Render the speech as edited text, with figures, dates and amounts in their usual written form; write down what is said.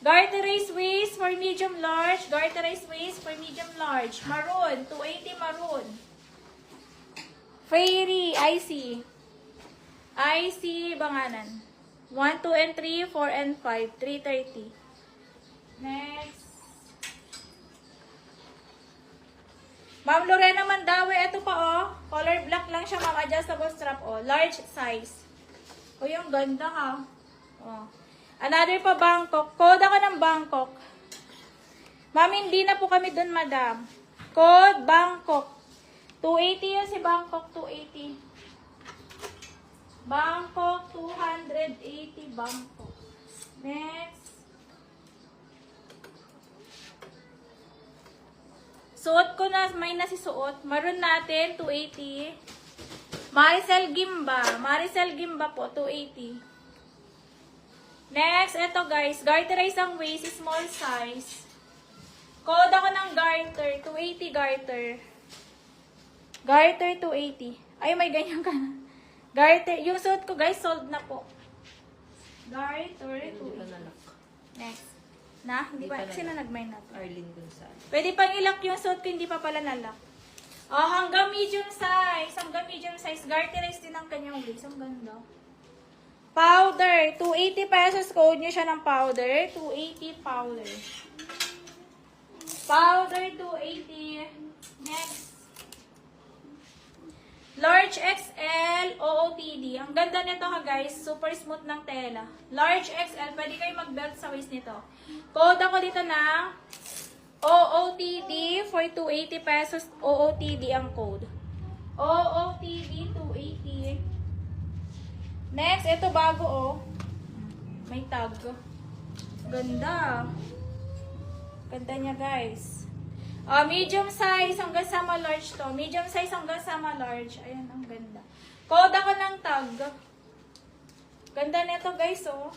Garterized waist for medium large. Garterized waist for medium large. Maroon. 280 maroon. Fairy. IC. IC Banganan. 1, 2, and 3, 4, and 5. 330. Next. Ma'am Lorena Mandawi. Ito pa oh. Color black lang siya ma'am. Adjustable strap oh. Large size. O yung ganda ha. Oh. Another pa Bangkok. Code ako ng Bangkok. Ma'am, hindi na po kami dun, madam. Code Bangkok. 280 yun si Bangkok. 280. Bangkok. 280 Bangkok. Next. Suot ko na. May nasisuot. Maroon natin. 280. Maricel Gimba. Maricel Gimba po. 280. Next, ito guys, garterize ang waist, small size. Code ako ng garter, 280 garter. Garter 280. Ay, may ganyan ka na. Garter, yung suit ko guys, sold na po. Garter 280. Next. Na? Hindi pa, sino nag-mine na to? Arlene Gonzalez. Pwede pang ilak yung suit ko, hindi pa pala nalak. Oh, hanggang medium size. Hanggang medium size. Garterize din ang kanyang waist. Ang ganda. Powder, 280 pesos. Code nyo siya ng powder. 280 powder. Powder, 280. Next. Large XL, OOTD. Ang ganda nito ha guys. Super smooth ng tela. Large XL. Pwede kayo mag-belt sa waist nito. Code ako dito ng OOTD for 280 pesos. OOTD ang code. OOTD, 280. Next, ito bago oh. May tag. Ganda. Ganda niya guys. Medium size hanggang sa large to. Medium size hanggang sa large. Ayan, ang ganda. Code ako ng tag. Ganda nito guys oh.